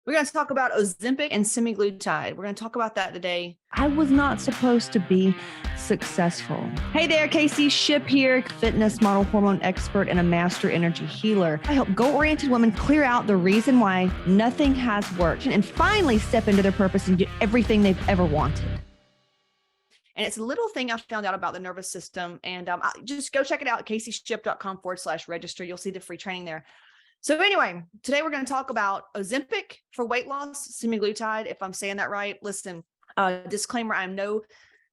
We're going to talk about Ozempic and Semaglutide. We're going to talk about that today. I was not supposed to be successful. Hey there, Casey Ship here, fitness model, hormone expert, and a master energy healer. I help goal-oriented women clear out the reason why nothing has worked and finally step into their purpose and get everything they've ever wanted. And it's a little thing I found out about the nervous system. And just go check it out at caseyship.com/register. You'll see the free training there. So anyway, today we're going to talk about Ozempic for weight loss, Semaglutide, if I'm saying that right. Listen, disclaimer, I'm no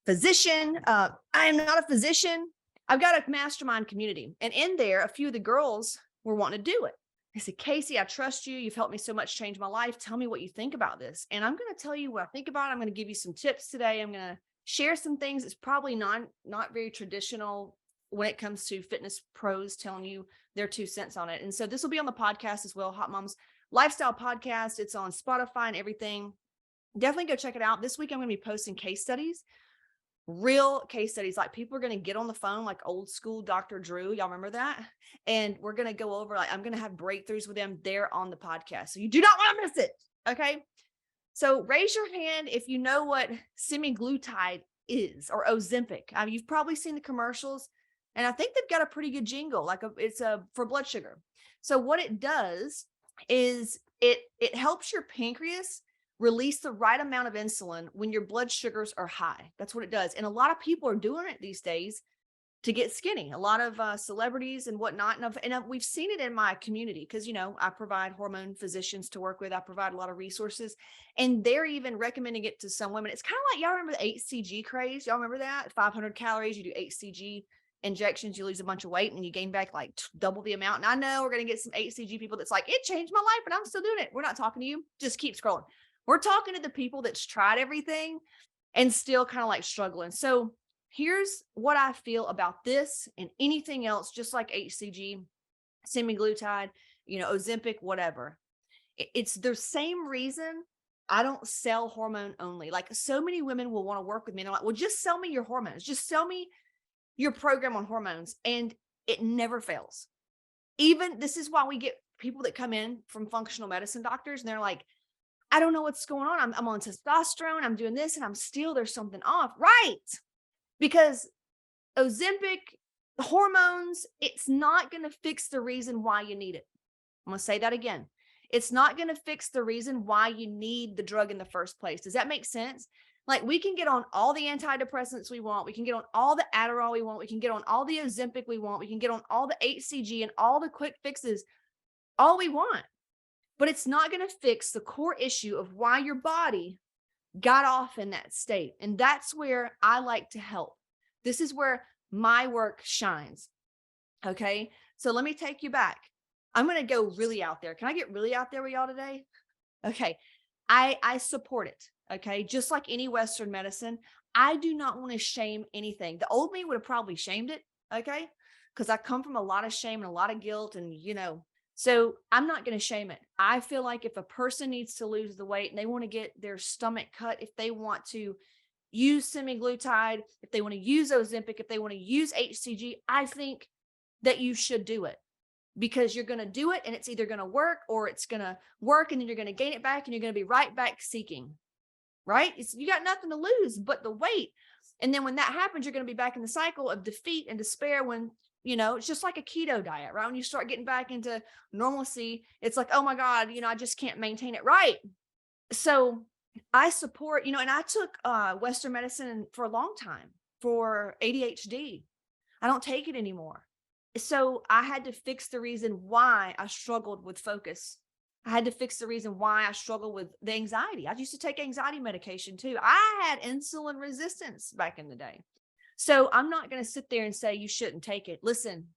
physician. I am not a physician. I've got a mastermind community. And in there, a few of the girls were wanting to do it. They said, Casey, I trust you. You've helped me so much change my life. Tell me what you think about this. And I'm going to tell you what I think about it. I'm going to give you some tips today. I'm going to share some things that's probably not very traditional when it comes to fitness pros telling you their 2 cents on it. And so this will be on the podcast as well, Hot Moms Lifestyle Podcast. It's on Spotify and everything. Definitely go check it out. This week, I'm going to be posting case studies, real case studies. Like people are going to get on the phone, like old school Dr. Drew. Y'all remember that? And we're going to go over, I'm going to have breakthroughs with them there on the podcast. So you do not want to miss it. Okay. So raise your hand if you know what Semaglutide is, or Ozempic. You've probably seen the commercials. And I think they've got a pretty good jingle, it's for blood sugar. So what it does is it helps your pancreas release the right amount of insulin when your blood sugars are high. That's what it does. And a lot of people are doing it these days to get skinny. A lot of celebrities and whatnot. And we've seen it in my community because, I provide hormone physicians to work with. I provide a lot of resources, and they're even recommending it to some women. It's kind of like, y'all remember the HCG craze? Y'all remember that? 500 calories, you do HCG injections, you lose a bunch of weight and you gain back like double the amount. And I know we're going to get some HCG people that's like, it changed my life and I'm still doing it. We're not talking to you. Just keep scrolling. We're talking to the people that's tried everything and still kind of like struggling. So here's what I feel about this and anything else, just like HCG, Semaglutide, Ozempic, whatever. It's the same reason I don't sell hormone only. Like so many women will want to work with me. And I'm like, well, just sell me your hormones. Just sell me your program on hormones, and it never fails. Even this is why we get people that come in from functional medicine doctors and they're like, I don't know what's going on. I'm on testosterone. I'm doing this and there's something off. Right. Because Ozempic, hormones, it's not going to fix the reason why you need it. I'm going to say that again. It's not going to fix the reason why you need the drug in the first place. Does that make sense? Like we can get on all the antidepressants we want. We can get on all the Adderall we want. We can get on all the Ozempic we want. We can get on all the HCG and all the quick fixes, all we want. But it's not going to fix the core issue of why your body got off in that state. And that's where I like to help. This is where my work shines. Okay. So let me take you back. I'm going to go really out there. Can I get really out there with y'all today? Okay. I support it. Okay. Just like any Western medicine, I do not want to shame anything. The old me would have probably shamed it. Okay. Because I come from a lot of shame and a lot of guilt and, so I'm not going to shame it. I feel like if a person needs to lose the weight and they want to get their stomach cut, if they want to use Semaglutide, if they want to use Ozempic, if they want to use HCG, I think that you should do it. Because you're going to do it and it's either going to work or it's going to work and then you're going to gain it back and you're going to be right back seeking, right? You got nothing to lose but the weight. And then when that happens, you're going to be back in the cycle of defeat and despair when, it's just like a keto diet, right? When you start getting back into normalcy, it's like, oh my God, I just can't maintain it. Right. So I support, and I took Western medicine for a long time for ADHD. I don't take it anymore. So I had to fix the reason why I struggled with focus. I had to fix the reason why I struggled with the anxiety. I used to take anxiety medication too. I had insulin resistance back in the day. So I'm not going to sit there and say you shouldn't take it. Listen,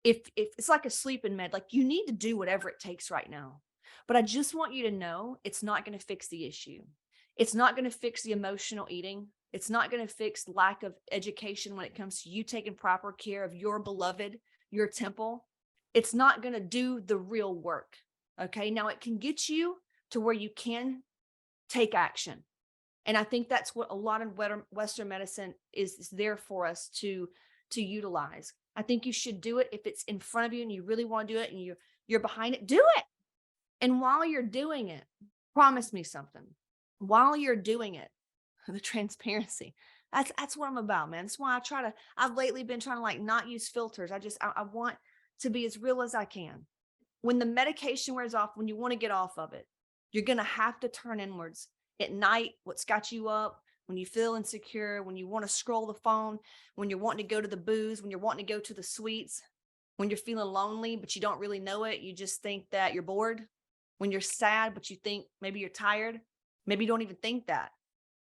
if it's like a sleeping med, like you need to do whatever it takes right now. But I just want you to know it's not going to fix the issue. It's not going to fix the emotional eating. It's not going to fix lack of education when it comes to you taking proper care of your beloved, your temple. It's not going to do the real work. Okay. Now it can get you to where you can take action. And I think that's what a lot of Western medicine is there for us to utilize. I think you should do it if it's in front of you and you really want to do it and you're behind it, do it. And while you're doing it, Promise me something. While you're doing it, the transparency. That's what I'm about, man. That's why I've lately been trying to like not use filters. I want to be as real as I can. When the medication wears off, when you want to get off of it, you're going to have to turn inwards. At night, what's got you up, when you feel insecure, when you want to scroll the phone, when you're wanting to go to the booze, when you're wanting to go to the sweets, when you're feeling lonely, but you don't really know it, you just think that you're bored. When you're sad, but you think maybe you're tired, maybe you don't even think that.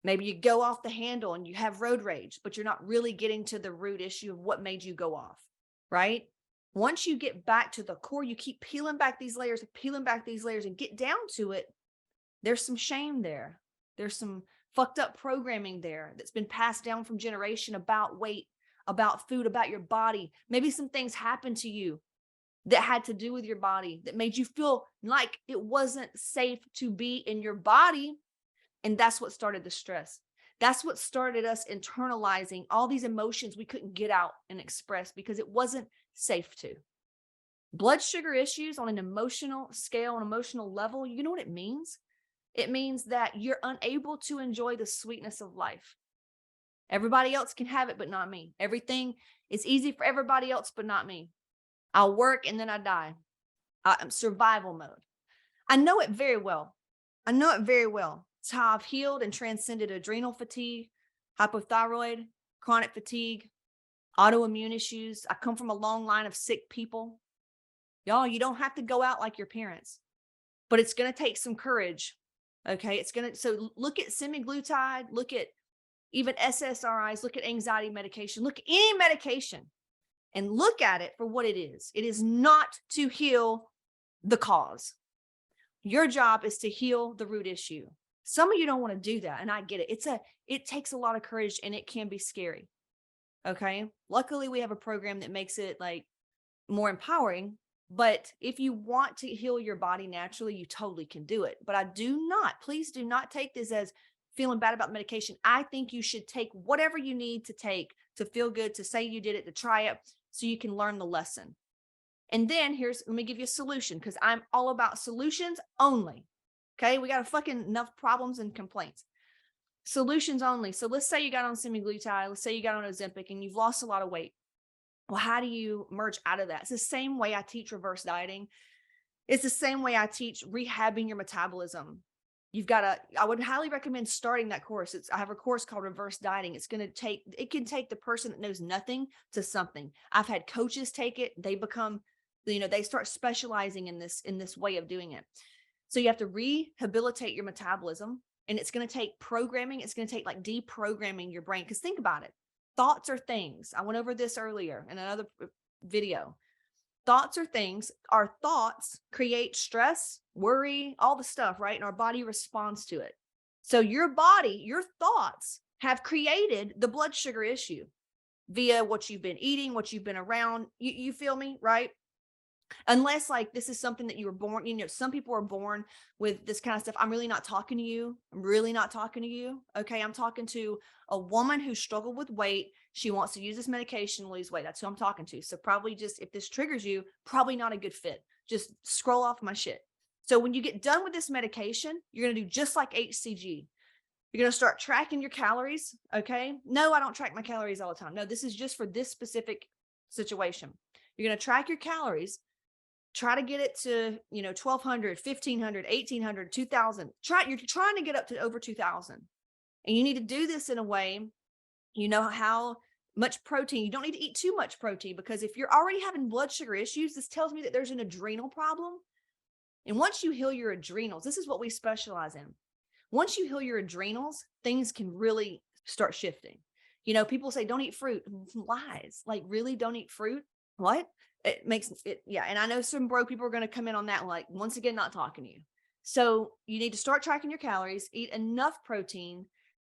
Maybe you go off the handle and you have road rage, but you're not really getting to the root issue of what made you go off, right? Once you get back to the core, you keep peeling back these layers and get down to it. There's some shame there. There's some fucked up programming there that's been passed down from generation about weight, about food, about your body. Maybe some things happened to you that had to do with your body that made you feel like it wasn't safe to be in your body. And that's what started the stress. That's what started us internalizing all these emotions we couldn't get out and express because it wasn't safe to. Blood sugar issues on an emotional scale, an emotional level, you know what it means? It means that you're unable to enjoy the sweetness of life. Everybody else can have it, but not me. Everything is easy for everybody else, but not me. I'll work and then I die. I'm survival mode. I know it very well. It's how I've healed and transcended adrenal fatigue, hypothyroid, chronic fatigue, autoimmune issues. I come from a long line of sick people. Y'all, you don't have to go out like your parents, but it's going to take some courage. Okay. So look at Semaglutide, look at even SSRIs, look at anxiety medication, look at any medication and look at it for what it is. It is not to heal the cause. Your job is to heal the root issue. Some of you don't want to do that. And I get it. It takes a lot of courage and it can be scary. Okay. Luckily we have a program that makes it like more empowering, but if you want to heal your body naturally, you totally can do it. But please do not take this as feeling bad about medication. I think you should take whatever you need to take to feel good, to say you did it, to try it so you can learn the lesson. And then let me give you a solution because I'm all about solutions only. Okay. We got enough problems and complaints. Solutions only. So let's say you got on Semaglutide. Let's say you got on Ozempic and you've lost a lot of weight. Well, how do you merge out of that? It's the same way I teach reverse dieting. It's the same way I teach rehabbing your metabolism. I would highly recommend starting that course. I have a course called Reverse Dieting. It can take the person that knows nothing to something. I've had coaches take it. They become, they start specializing in this way of doing it. So you have to rehabilitate your metabolism, and it's going to take programming. It's going to take like deprogramming your brain. Because think about it. Thoughts are things. I went over this earlier in another video. Thoughts are things. Our thoughts create stress, worry, all the stuff, right? And our body responds to it. So your thoughts have created the blood sugar issue via what you've been eating, what you've been around. You feel me, right? Unless like this is something that you were born, some people are born with this kind of stuff. I'm really not talking to you. Okay. I'm talking to a woman who struggled with weight. She wants to use this medication to lose weight. That's who I'm talking to. So probably just, if this triggers you, probably not a good fit. Just scroll off my shit. So when you get done with this medication, you're going to do just like HCG. You're going to start tracking your calories. Okay. No, I don't track my calories all the time. No, this is just for this specific situation. You're going to track your calories. Try to get it to, 1,200, 1,500, 1,800, 2,000. You're trying to get up to over 2,000. And you need to do this in a way, how much protein. You don't need to eat too much protein because if you're already having blood sugar issues, this tells me that there's an adrenal problem. And once you heal your adrenals, this is what we specialize in. Once you heal your adrenals, things can really start shifting. People say, don't eat fruit. Lies. Like, really, don't eat fruit? What? It makes it, yeah. And I know some broke people are going to come in on that, like, once again, not talking to you. So you need to start tracking your calories, eat enough protein,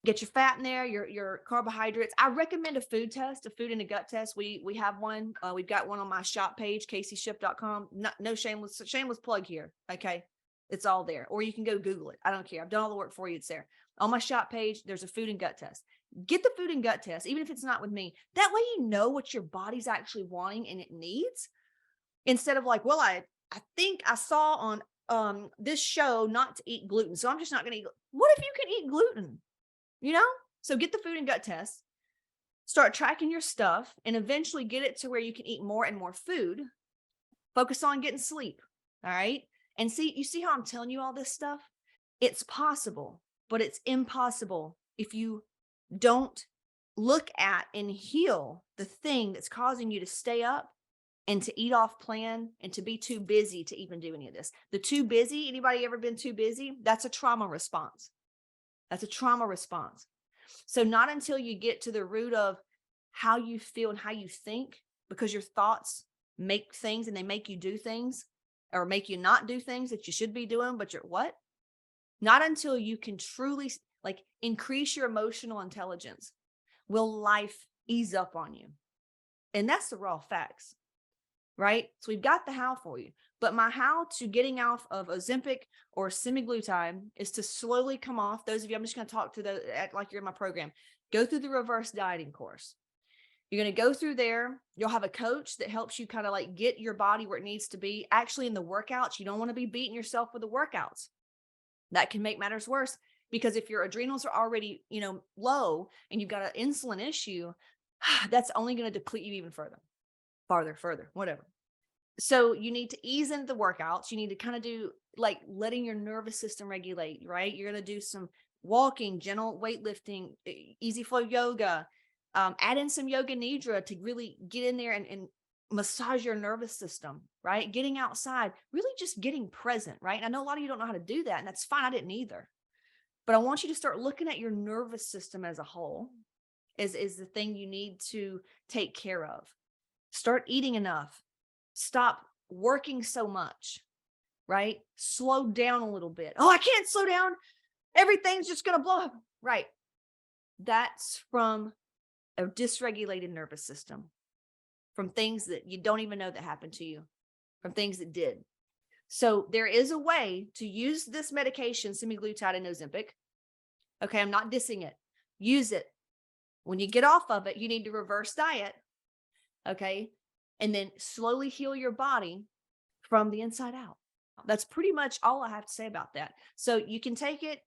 get your fat in there, your carbohydrates. I recommend a food test, a food and a gut test. We have one. We've got one on my shop page, CaseyShip.com. No shameless plug here. Okay. It's all there. Or you can go Google it. I don't care. I've done all the work for you. It's there. On my shop page, there's a food and gut test. Get the food and gut test, even if it's not with me. That way you know what your body's actually wanting and it needs. Instead of like, well, I think I saw on this show not to eat gluten. So I'm just not going to eat. What if you can eat gluten? You know? So get the food and gut test, start tracking your stuff, and eventually get it to where you can eat more and more food. Focus on getting sleep. All right. And you see how I'm telling you all this stuff? It's possible, but it's impossible if you don't look at and heal the thing that's causing you to stay up and to eat off plan and to be too busy to even do any of this. The too busy, anybody ever been too busy? That's a trauma response. That's a trauma response. So not until you get to the root of how you feel and how you think, because your thoughts make things and they make you do things or make you not do things that you should be doing, but you're what? Not until you can truly increase your emotional intelligence will life ease up on you. And that's the raw facts, right? So we've got the how for you, but my how to getting off of Ozempic or Semaglutide is to slowly come off. Those of you, I'm just going to talk to act like you're in my program. Go through the reverse dieting course. You're going to go through there. You'll have a coach that helps you kind of get your body where it needs to be. Actually, in the workouts, you don't want to be beating yourself with the workouts. That can make matters worse, because if your adrenals are already, low and you've got an insulin issue, that's only going to deplete you even further, whatever. So you need to ease into the workouts. You need to kind of do letting your nervous system regulate, right? You're going to do some walking, gentle weightlifting, easy flow yoga, add in some yoga nidra to really get in there and massage your nervous system, right? Getting outside, really just getting present, right? And I know a lot of you don't know how to do that, and that's fine. I didn't either. But I want you to start looking at your nervous system as a whole is the thing you need to take care of. Start eating enough. Stop working so much, right? Slow down a little bit. Oh, I can't slow down. Everything's just going to blow up. Right. That's from a dysregulated nervous system, from things that you don't even know that happened to you, from things that did. So there is a way to use this medication, semaglutide and Ozempic. Okay, I'm not dissing it. Use it. When you get off of it, you need to reverse diet. Okay, and then slowly heal your body from the inside out. That's pretty much all I have to say about that. So you can take it.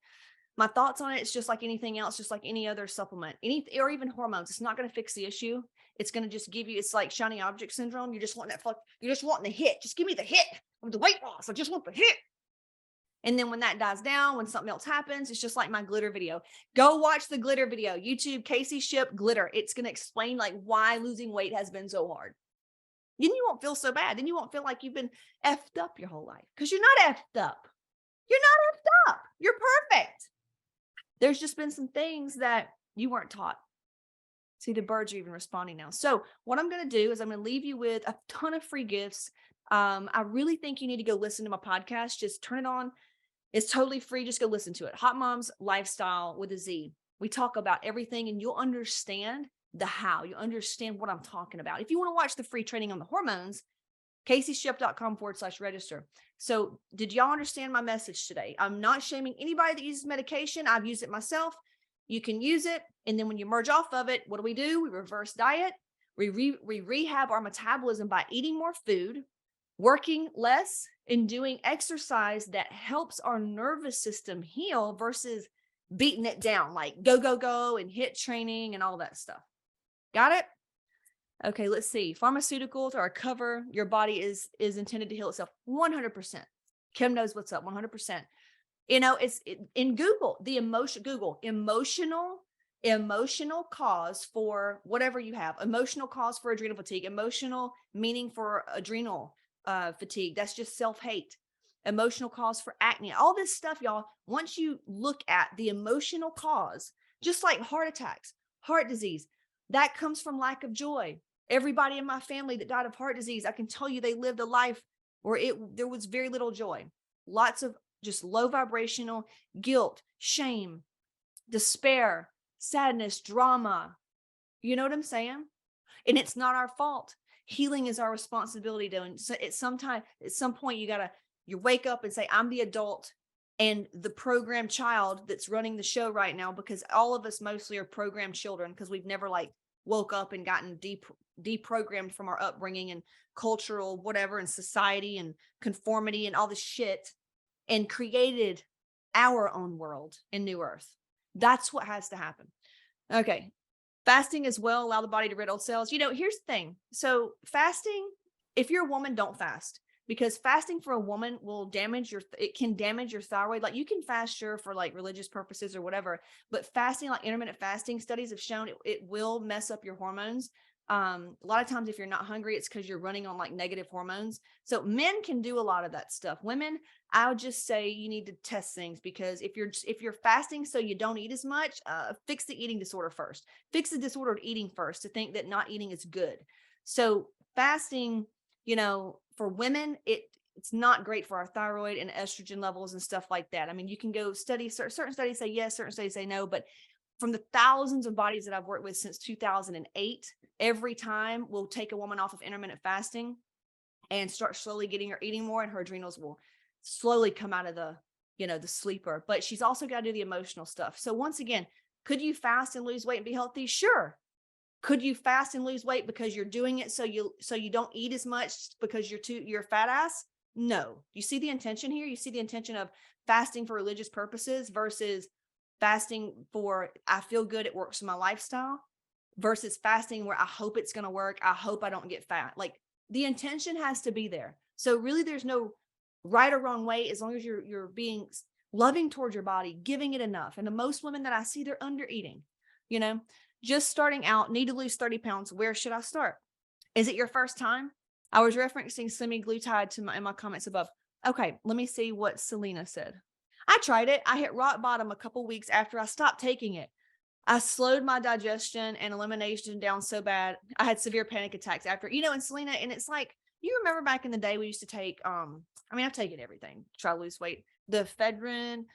My thoughts on it, it's just like anything else, just like any other supplement, or even hormones. It's not going to fix the issue. It's going to just give you, it's like shiny object syndrome. You're just wanting you're just wanting the hit. Just give me the hit of the weight loss. I just want the hit. And then when that dies down, when something else happens, it's just like my glitter video. Go watch the glitter video. YouTube, Casey Shipp, glitter. It's going to explain why losing weight has been so hard. Then you won't feel so bad. Then you won't feel like you've been effed up your whole life, because you're not effed up. You're not effed up. You're perfect. There's just been some things that you weren't taught. See, the birds are even responding now. So what I'm going to do is I'm going to leave you with a ton of free gifts. I really think you need to go listen to my podcast. Just turn it on. It's totally free. Just go listen to it. Hot Moms Lifestyle with a Z. We talk about everything, and you'll understand the how. You understand what I'm talking about. If you want to watch the free training on the hormones, CaseyShipp.com/register. So did y'all understand my message today? I'm not shaming anybody that uses medication. I've used it myself. You can use it. And then when you merge off of it, what do? We reverse diet. We rehab our metabolism by eating more food, working less, and doing exercise that helps our nervous system heal versus beating it down, like go, and HIIT training and all that stuff. Got it? Okay, let's see. Pharmaceuticals are a cover. Your body is intended to heal itself 100%. Kim knows what's up 100%. It's in Google, emotional cause for whatever you have, emotional cause for adrenal fatigue, emotional meaning for adrenal fatigue. That's just self-hate. Emotional cause for acne, all this stuff, y'all. Once you look at the emotional cause, just like heart attacks, heart disease, that comes from lack of joy. Everybody in my family that died of heart disease, I can tell you they lived a life where there was very little joy. Lots of just low vibrational guilt, shame, despair, sadness, drama. You know what I'm saying? And it's not our fault. Healing is our responsibility though. And so at some point you wake up and say, I'm the adult and the programmed child that's running the show right now, because all of us mostly are programmed children, because we've never woke up and gotten deprogrammed from our upbringing and cultural whatever and society and conformity and all this shit. and created our own world in New Earth. That's what has to happen. Okay. Fasting as well, allow the body to rid old cells. You know, here's the thing. So fasting, if you're a woman, don't fast, because fasting for a woman will it can damage your thyroid. Like, you can fast, sure, for like religious purposes or whatever, but fasting, like intermittent fasting, studies have shown it will mess up your hormones. A lot of times if you're not hungry, it's because you're running on like negative hormones. So men can do a lot of that stuff. Women, I would just say you need to test things, because if you're fasting so you don't eat as much, fix the eating disorder first. Fix the disordered eating first, to think that not eating is good. So fasting, you know, for women, it's not great for our thyroid and estrogen levels and stuff like that. I mean, you can go study, certain studies say yes, certain studies say no, but from the thousands of bodies that I've worked with since 2008, every time we'll take a woman off of intermittent fasting and start slowly getting her eating more, and her adrenals will slowly come out of the, you know, the sleeper. But she's also got to do the emotional stuff. So once again, could you fast and lose weight and be healthy? Sure. Could you fast and lose weight because you're doing it so you don't eat as much because you're a fat ass? No. You see the intention here? You see the intention of fasting for religious purposes versus fasting for, I feel good, it works for my lifestyle, versus fasting where I hope it's going to work. I hope I don't get fat. Like, the intention has to be there. So really there's no right or wrong way, as long as you're being loving towards your body, giving it enough. And the most women that I see, they're under eating, you know, just starting out, need to lose 30 pounds. Where should I start? Is it your first time? I was referencing semaglutide in my comments above. Okay, let me see what Selena said. I tried it. I hit rock bottom a couple weeks after I stopped taking it. I slowed my digestion and elimination down so bad. I had severe panic attacks after, you know, and Selena, and it's like, you remember back in the day, we used to take, I mean, I've taken everything to try to lose weight, the ephedrine,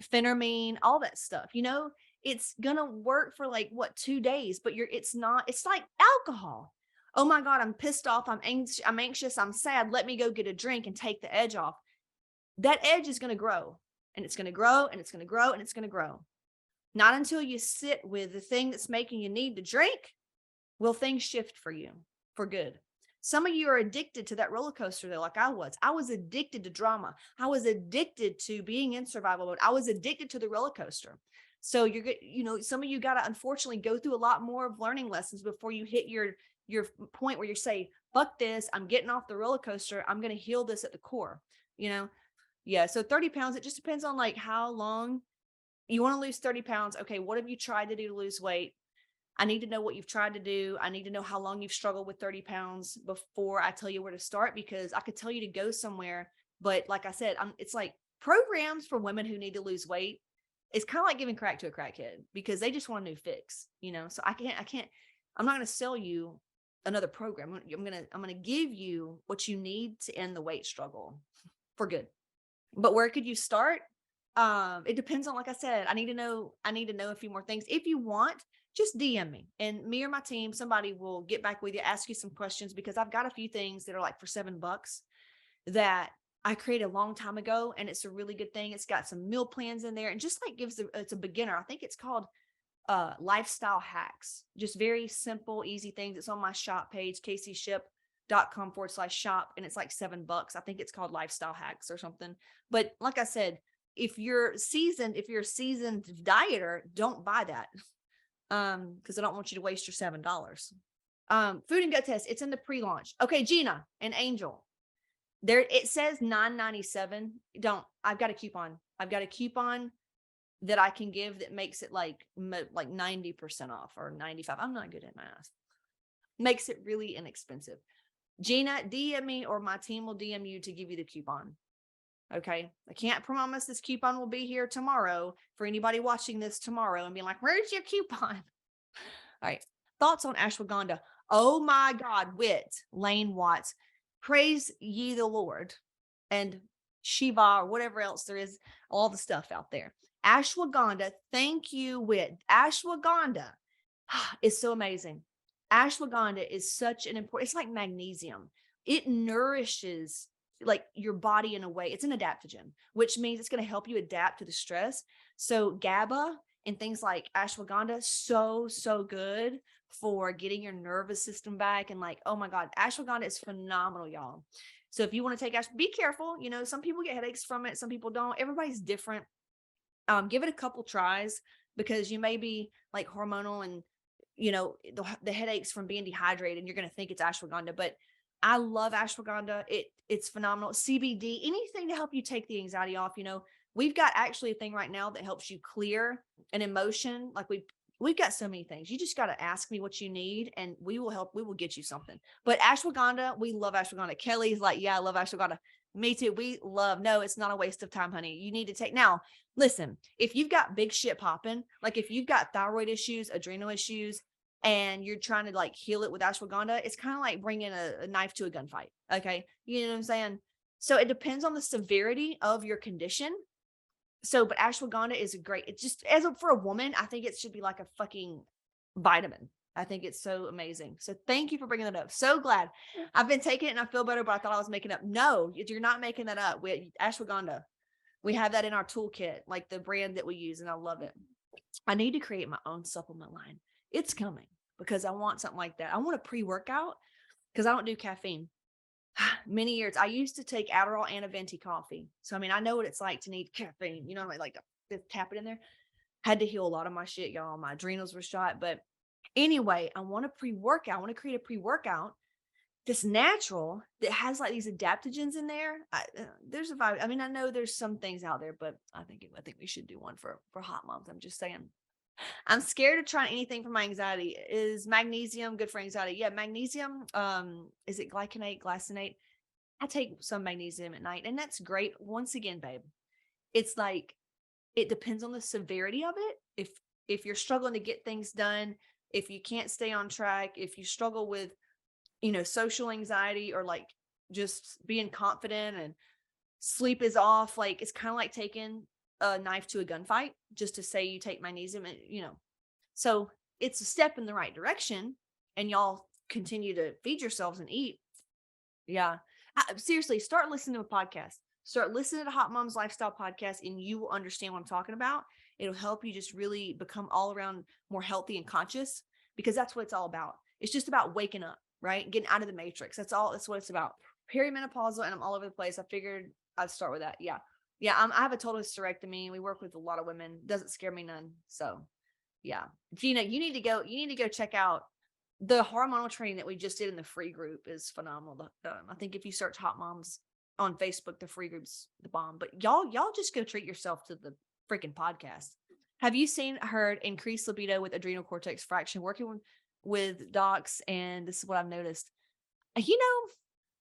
phentermine, all that stuff, you know, it's going to work for like 2 days, but it's like alcohol. Oh my God, I'm pissed off. I'm anxious. I'm sad. Let me go get a drink and take the edge off. That edge is going to grow, and it's going to grow, and it's going to grow, and it's going to grow. Not until you sit with the thing that's making you need to drink will things shift for you for good. Some of you are addicted to that roller coaster though, like I was. I was addicted to drama. I was addicted to being in survival mode. I was addicted to the roller coaster. So some of you got to unfortunately go through a lot more of learning lessons before you hit your point where you say, fuck this, I'm getting off the roller coaster. I'm going to heal this at the core, you know? Yeah. So 30 pounds, it just depends on like how long you want to lose 30 pounds. Okay. What have you tried to do to lose weight? I need to know what you've tried to do. I need to know how long you've struggled with 30 pounds before I tell you where to start, because I could tell you to go somewhere. But like I said, it's like programs for women who need to lose weight. It's kind of like giving crack to a crackhead, because they just want a new fix, you know? So I'm not going to sell you another program. I'm going to give you what you need to end the weight struggle for good. But where could you start? It depends on, like I said, I need to know a few more things. If you want, just DM me, and me or my team, somebody will get back with you, ask you some questions, because I've got a few things that are like for $7 that I created a long time ago. And it's a really good thing. It's got some meal plans in there, and just like it's a beginner. I think it's called lifestyle hacks, just very simple, easy things. It's on my shop page, caseyship.com/shop. And it's like $7. I think it's called lifestyle hacks or something. But like I said, if you're a seasoned dieter, don't buy that. Because I don't want you to waste your $7. Food and gut test. It's in the pre-launch. Okay. Gina and Angel, there, it says $9.97. I've got a coupon that I can give that makes it like 90% off or 95. I'm not good at math. Makes it really inexpensive. Gina, DM me, or my team will DM you to give you the coupon. Okay. I can't promise this coupon will be here tomorrow for anybody watching this tomorrow and being like, where's your coupon? All right. Thoughts on ashwagandha. Oh my God. Lane Watts. Praise ye the Lord. And Shiva, or whatever else there is, all the stuff out there. Ashwagandha. Thank you, Ashwagandha is so amazing. Ashwagandha is such an important, it's like magnesium. It nourishes like your body in a way. It's an adaptogen, which means it's going to help you adapt to the stress. So GABA and things like ashwagandha, so good for getting your nervous system back. And like, oh my God, ashwagandha is phenomenal, y'all. So if you want to take be careful. Some people get headaches from it. Some people don't. Everybody's different. Give it a couple tries, because you may be like hormonal and, the headaches from being dehydrated, and you're going to think it's ashwagandha, but I love ashwagandha. It's phenomenal. CBD, anything to help you take the anxiety off. We've got actually a thing right now that helps you clear an emotion. Like we've got so many things. You just got to ask me what you need and we will help. We will get you something. But ashwagandha, we love ashwagandha. Kelly's like, yeah, I love ashwagandha. Me too. No, it's not a waste of time, honey. You need to take now. Listen, if you've got big shit popping, like if you've got thyroid issues, adrenal issues, and you're trying to like heal it with ashwagandha, it's kind of like bringing a knife to a gunfight. Okay. You know what I'm saying? So it depends on the severity of your condition. So, but ashwagandha is it's just for a woman, I think it should be like a fucking vitamin. I think it's so amazing. So thank you for bringing that up. So glad. I've been taking it and I feel better, but I thought I was making up. No, you're not making that up. Ashwagandha. We have that in our toolkit, like the brand that we use, and I love it. I need to create my own supplement line. It's coming because I want something like that. I want a pre-workout because I don't do caffeine. Many years I used to take Adderall and a venti coffee. So, I mean, I know what it's like to need caffeine, I like to tap it in there. Had to heal a lot of my shit, y'all. My adrenals were shot. But anyway, I want a pre-workout. I want to create a pre-workout that's natural, that has like these adaptogens in there. There's a vibe. I mean, I know there's some things out there, but I think we should do one for hot moms. I'm just saying. I'm scared of trying anything for my anxiety. Is magnesium good for anxiety? Yeah, magnesium. Is it glycinate? I take some magnesium at night, and that's great. Once again, babe, it's like it depends on the severity of it. If you're struggling to get things done, if you can't stay on track, if you struggle with, social anxiety, or like just being confident and sleep is off, like it's kind of like taking a knife to a gunfight just to say you take magnesium, and so it's a step in the right direction, and y'all continue to feed yourselves and eat. Yeah. Seriously, start listening to a podcast. Start listening to Hot Mom's Lifestyle Podcast, and you will understand what I'm talking about. It'll help you just really become all around more healthy and conscious, because that's what it's all about. It's just about waking up, right? Getting out of the matrix. That's what it's about. Perimenopausal, and I'm all over the place. I figured I'd start with that. Yeah. Yeah. I have a total hysterectomy. We work with a lot of women. Doesn't scare me none. So yeah. Gina, you need to go check out the hormonal training that we just did in the free group. Is phenomenal. I think if you search Hot Moms on Facebook, the free group's the bomb. But y'all just go treat yourself to the freaking podcast. Have you heard increased libido with adrenal cortex fraction? Working with docs, and this is what I've noticed. I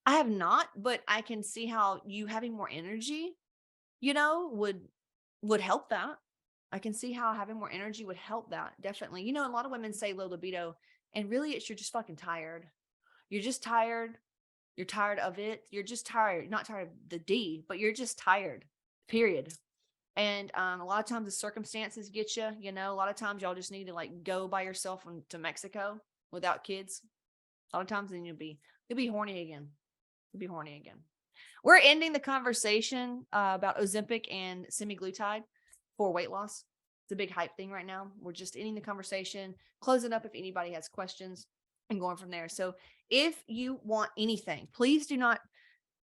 have not, but I can see how you having more energy, would help that. I can see how having more energy would help that. Definitely. A lot of women say low libido, and really you're just fucking tired. You're just tired. You're tired of it. You're just tired, not tired of the D, but you're just tired, period. And a lot of times the circumstances get you, a lot of times y'all just need to like go by yourself to Mexico without kids. A lot of times then you'll be horny again. You'll be horny again. We're ending the conversation about Ozempic and Semaglutide for weight loss. It's a big hype thing right now. We're just ending the conversation, closing up if anybody has questions, and going from there. So if you want anything, please do not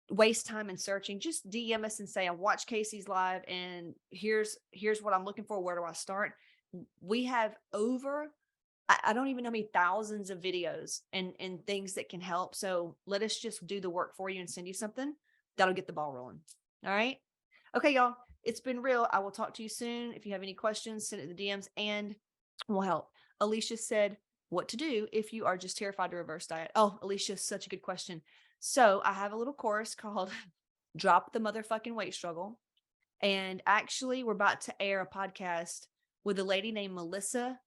waste time in searching. Just DM us and say, I watched Casey's live and here's what I'm looking for. Where do I start? We have I don't even know how many thousands of videos and things that can help. So let us just do the work for you and send you something that'll get the ball rolling. All right. Okay, y'all. It's been real. I will talk to you soon. If you have any questions, send it in the DMs and we'll help. Alicia said what to do if you are just terrified to reverse diet. Oh, Alicia, such a good question. So I have a little course called Drop the Motherfucking Weight Struggle. And actually, we're about to air a podcast with a lady named Melissa.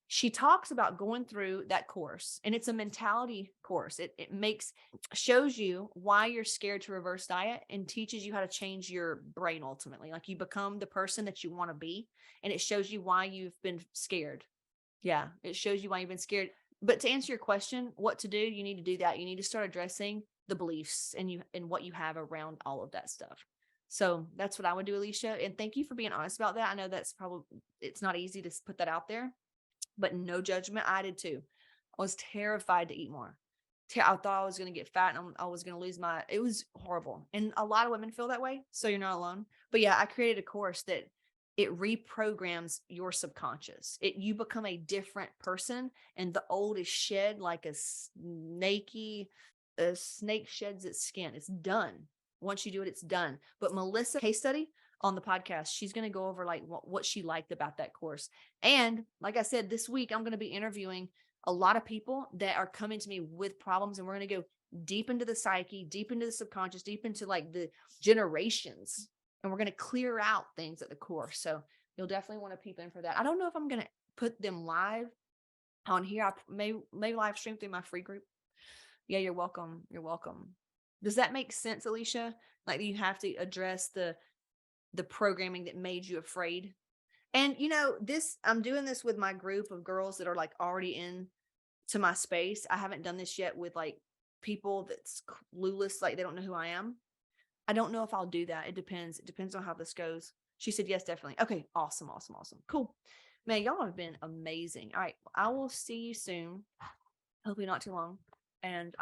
She talks about going through that course, and it's a mentality course. It shows you why you're scared to reverse diet and teaches you how to change your brain ultimately. Like you become the person that you want to be, and it shows you why you've been scared. Yeah, it shows you why you've been scared. But to answer your question, what to do, you need to do that. You need to start addressing the beliefs and what you have around all of that stuff. So that's what I would do, Alicia. And thank you for being honest about that. I know it's not easy to put that out there, but no judgment. I did too. I was terrified to eat more. I thought I was going to get fat and I was going to lose it was horrible. And a lot of women feel that way. So you're not alone. But yeah, I created a course that it reprograms your subconscious. You become a different person, and the old is shed like a snake sheds its skin. It's done. Once you do it, it's done. But Melissa, case study on the podcast, she's going to go over like what she liked about that course. And like I said, this week, I'm going to be interviewing a lot of people that are coming to me with problems, and we're going to go deep into the psyche, deep into the subconscious, deep into like the generations, and we're going to clear out things at the core. So you'll definitely want to peep in for that. I don't know if I'm going to put them live on here. I may live stream through my free group. Yeah, you're welcome. You're welcome. Does that make sense, Alicia? Like you have to address the programming that made you afraid. And I'm doing this with my group of girls that are like already in to my space. I haven't done this yet with like people that's clueless, like they don't know who I am. I don't know if I'll do that. It depends. It depends on how this goes. She said, yes, definitely. Okay. Awesome. Cool. Man, y'all have been amazing. All right. I will see you soon. Hopefully not too long. And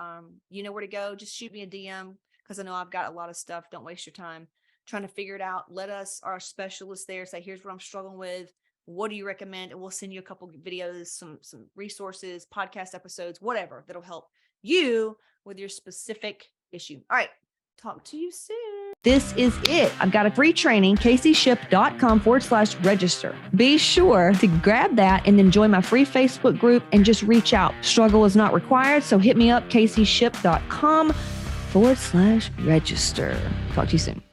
you know where to go. Just shoot me a DM because I know I've got a lot of stuff. Don't waste your time trying to figure it out. Let us, our specialists there, say, here's what I'm struggling with. What do you recommend? And we'll send you a couple videos, some resources, podcast episodes, whatever that'll help you with your specific issue. All right. Talk to you soon. This is it. I've got a free training, CaseyShip.com/register. Be sure to grab that and then join my free Facebook group and just reach out. Struggle is not required. So hit me up, CaseyShip.com/register. Talk to you soon.